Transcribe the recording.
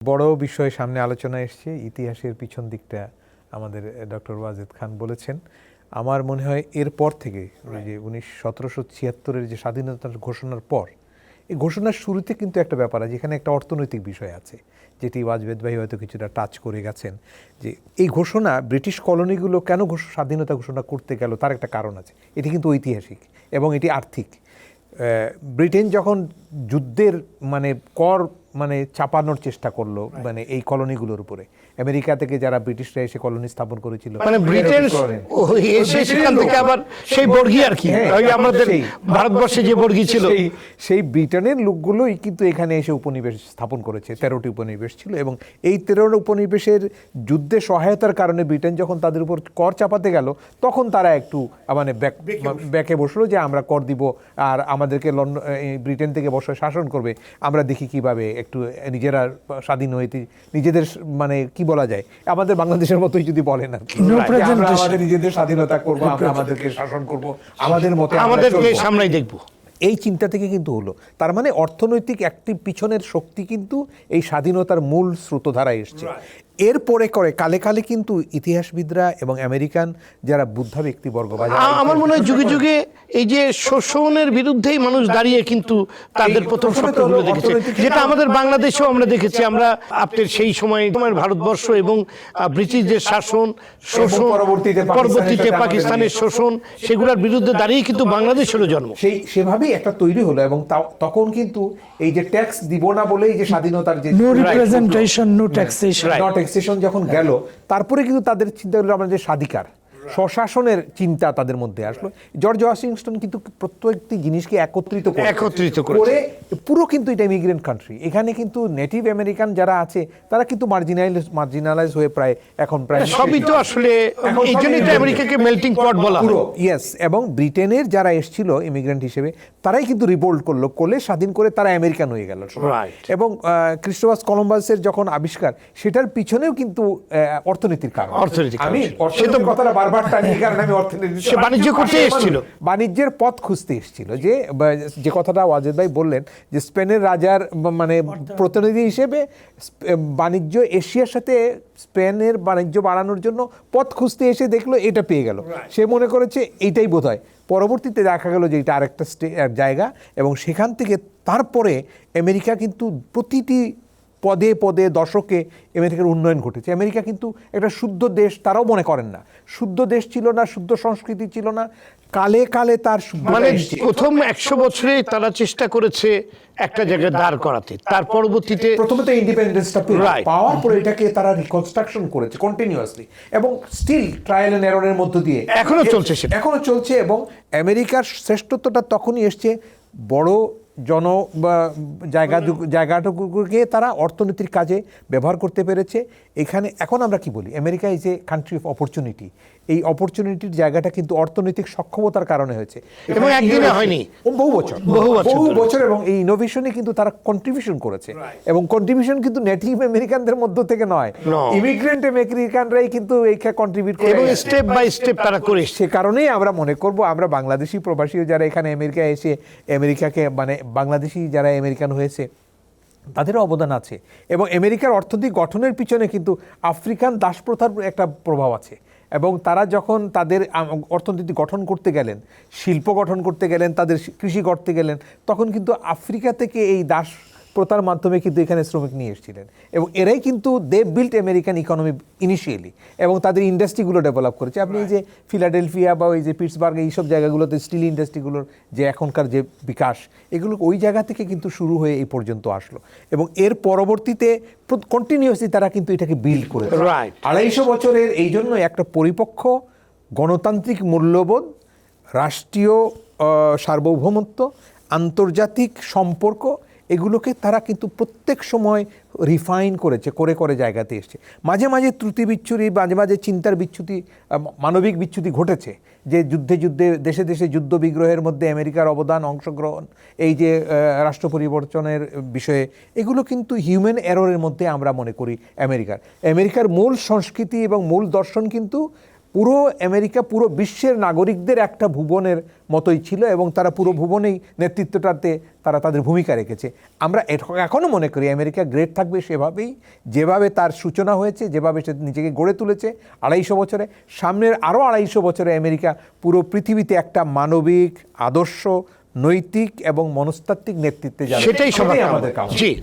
বড় বিষয় সামনে আলোচনা এসছে, ইতিহাসের পিছন দিকটা আমাদের ডক্টর ওয়াজেদ খান বলেছেন। আমার মনে হয় এরপর থেকে ওই যে 1776-এর যে স্বাধীনতার ঘোষণার পর, এই ঘোষণার শুরুতে কিন্তু একটা ব্যাপার আছে, যেখানে একটা অর্থনৈতিক বিষয় আছে, যেটি ওয়াজেদ ভাই হয়তো কিছুটা টাচ করে গেছেন। যে এই ঘোষণা ব্রিটিশ কলোনিগুলো কেন স্বাধীনতা ঘোষণা করতে গেল তার একটা কারণ আছে। এটি কিন্তু ঐতিহাসিক এবং এটি আর্থিক। ব্রিটেন যখন যুদ্ধের কর চাপানোর চেষ্টা করলো এই কলোনিগুলোর উপরে, আমেরিকা থেকে যারা ব্রিটিশরা এসে কলোনি স্থাপন করেছিল, ব্রিটেন এসে সেখান থেকে আবার সেই বর্গী আর কি, আমাদের ভারতবর্ষে যে বর্গী ছিল, সেই ব্রিটেনের লোকগুলোই কিন্তু এখানে এসে উপনিবেশ স্থাপন করেছে। 13টি উপনিবেশ ছিল এবং এই 13 উপনিবেশের যুদ্ধে সহায়তার কারণে ব্রিটেন যখন তাদের উপর কর চাপাতে গেল, তখন তারা একটু ব্যাকে বসলো যে আমরা কর দিব আর আমাদেরকে ব্রিটেন থেকে বসে শাসন করবে, আমরা দেখি কিভাবে একটু নিজেরা স্বাধীন হইতে, নিজেদের কি বলা যায়, আমাদের বাংলাদেশের মতোই যদি বলেন আর কি, আমরা আমাদের নিজেদের স্বাধীনতা করবো, আমরা আমাদেরকে শাসন করব, আমাদের মতে আমাদেরকে সামলাই দেখবো, এই চিন্তা থেকে কিন্তু হলো। তার মানে অর্থনৈতিক একটি পিছনের শক্তি কিন্তু এই স্বাধীনতার মূল স্রোতধারায় এসছে। এরপরে করে কালে কালে কিন্তু ইতিহাসবিদরা এবং আমেরিকান যারা বুদ্ধা ব্যক্তিবর্গ, আমার মনে হয় যুগে যুগে এই যে শোষণের বিরুদ্ধেই মানুষ দাঁড়িয়ে কিন্তু তাদের প্রথম শব্দগুলো দেখেছে, যেটা আমাদের বাংলাদেশেও আমরা দেখেছি। আমরা আপনার সেই সময় ভারতবর্ষ এবং ব্রিটিশদের শাসন, শোষণ, পরবর্তীতে পাকিস্তানের শোষণ, সেগুলোর বিরুদ্ধে দাঁড়িয়ে কিন্তু বাংলাদেশেরও জন্ম। সেভাবেই একটা তৈরি হলো। এবং তখন কিন্তু এই যে ট্যাক্স দিব না বলে এই যে স্বাধীনতার যে নো রিপ্রেজেন্টেশন, নো ট্যাক্সেশন যখন গেল, তারপরে কিন্তু তাদের চিন্তা হলো আমাদের স্বাধিকার, স্বশাসনের চিন্তা তাদের মধ্যে আসলো। জর্জ ওয়াশিংটন কিন্তু প্রত্যেকটি জিনিসকে একত্রিত করে পুরো কিন্তু এটা ইমিগ্রেন্ট কান্ট্রি। এখানে কিন্তু নেটিভ আমেরিকান যারা আছে তারা কিন্তু মার্জিনালাইজ হয়ে প্রায় সবই তো আসলে এই জন্যই তো আমেরিকাকে মেল্টিং পট বলা হয়। ইয়েস, এবং ব্রিটেনের যারা এসেছিল ইমিগ্রেন্ট হিসেবে তারাই কিন্তু রিভোল্ট করলে স্বাধীন করে তারা আমেরিকান হয়ে গেল। এবং ক্রিস্টোফার কলম্বাসের যখন আবিষ্কার, সেটার পিছনেও কিন্তু অর্থনীতির কারণ। আমি অর্থনীতির কথাটা বারবার বাণিজ্যের পথ খুঁজতে এসেছিল। যে কথাটা ওয়াজেদ ভাই বললেন যে স্পেনের রাজার প্রতিনিধি হিসেবে বাণিজ্য এশিয়ার সাথে স্পেনের বাণিজ্য বাড়ানোর জন্য পথ খুঁজতে এসে দেখলো এটা পেয়ে গেল। সে মনে করেছে এইটাই বোধহয়। পরবর্তীতে দেখা গেল যে এটা আরেকটা জায়গা, এবং সেখান থেকে তারপরে আমেরিকা কিন্তু প্রতিটি পদে পদে দশকে আমেরিকার উন্নয়ন ঘটেছে। আমেরিকা কিন্তু একটা শুদ্ধ দেশ তারাও মনে করেন না, শুদ্ধ দেশ ছিল না, শুদ্ধ সংস্কৃতি ছিল না। কালে কালে তার প্রথম 100 বছরে তারা চেষ্টা করেছে একটা জায়গায় দাঁড় করাতে, তার পরবর্তীতে প্রথমে তো ইন্ডিপেন্ডেন্সটা পাওয়ার পরে এটাকে তারা রিকনস্ট্রাকশন করেছে কন্টিনিউয়াসলি, এবং স্টিল ট্রায়াল এন্ড এররের মধ্য দিয়ে এখনো চলছে। এবং আমেরিকার শ্রেষ্ঠত্বটা তখনই এসছে বড় জায়গাটুকুকে তারা অর্থনীতির কাজে ব্যবহার করতে পেরেছে। এখন আমরা কি বলি, America is a country of opportunity. এই অপরচুনিটির জায়গাটা কিন্তু অর্থনৈতিক সক্ষমতার কারণে হয়েছে, এবং একদিনে হয়নি, বহু বছর। এবং এই ইনোভেশনে কিন্তু তারা কন্ট্রিবিউশন করেছে, এবং কন্ট্রিবিউশন কিন্তু নেটিভ আমেরিকানদের মধ্য থেকে নয়, ইমিগ্রেন্ট আমেরিকানরাই কিন্তু এইখানে কন্ট্রিবিউট করে, এবং স্টেপ বাই স্টেপ তারা করে। সে কারণেই আমরা মনে করব, আমরা বাংলাদেশি প্রবাসীও যারা এখানে আমেরিকায় এসে আমেরিকাকে বাংলাদেশি যারা আমেরিকান হয়েছে তাদেরও অবদান আছে। এবং আমেরিকার অর্থনৈতিক গঠনের পিছনে কিন্তু আফ্রিকান দাসপ্রথার একটা প্রভাব আছে। এবং তারা যখন তাদের অর্থনীতি গঠন করতে গেলেন, শিল্প গঠন করতে গেলেন, তাদের কৃষি করতে গেলেন, তখন কিন্তু আফ্রিকা থেকে এই দাস প্রথার মাধ্যমে কিন্তু এখানে শ্রমিক নিয়ে এসেছিলেন, এবং এরাই কিন্তু দে বিল্ট আমেরিকান ইকোনমি ইনিশিয়ালি, এবং তাদের ইন্ডাস্ট্রিগুলো ডেভেলপ করেছে। আপনি এই যে ফিলাডেলফিয়া বা ওই যে পিটসবার্গ, এইসব জায়গাগুলোতে স্টিল ইন্ডাস্ট্রিগুলোর যে এখনকার যে বিকাশ, এগুলো ওই জায়গা থেকে কিন্তু শুরু হয়ে এই পর্যন্ত আসলো, এবং এর পরবর্তীতে কন্টিনিউয়াসলি তারা কিন্তু এটাকে বিল্ড করেছে 250 বছরের। এই জন্য একটা পরিপক্ক গণতান্ত্রিক মূল্যবোধ, রাষ্ট্রীয় সার্বভৌমত্ব, আন্তর্জাতিক সম্পর্ক, এগুলোকে তারা কিন্তু প্রত্যেক সময় রিফাইন করেছে, করে জায়গাতে এসছে। মাঝে মাঝে ত্রুটি বিচ্ছুতি, মাঝে মাঝে চিন্তার বিচ্যুতি, মানবিক বিচ্যুতি ঘটেছে, যে যুদ্ধে দেশে দেশে যুদ্ধ বিগ্রহের মধ্যে আমেরিকার অবদান, অংশগ্রহণ, এই যে রাষ্ট্র পরিবর্তনের বিষয়ে, এগুলো কিন্তু হিউম্যান এররের মধ্যে আমরা মনে করি। আমেরিকার মূল সংস্কৃতি এবং মূল দর্শন কিন্তু পুরো আমেরিকা পুরো বিশ্বের নাগরিকদের একটা ভুবনের মতোই ছিল এবং তারা পুরো ভুবনেই নেতৃত্বটাতে তারা তাদের ভূমিকা রেখেছে। আমরা এখনও মনে করি আমেরিকা গ্রেট থাকবে সেভাবেই, যেভাবে তার সূচনা হয়েছে, যেভাবে সে নিজেকে গড়ে তুলেছে 250 বছরে। সামনের আরও 250 বছরে আমেরিকা পুরো পৃথিবীতে একটা মানবিক, আদর্শ, নৈতিক এবং মনস্তাত্ত্বিক নেতৃত্বে যাবে, সেটাই সবার আমাদের কামনা। জি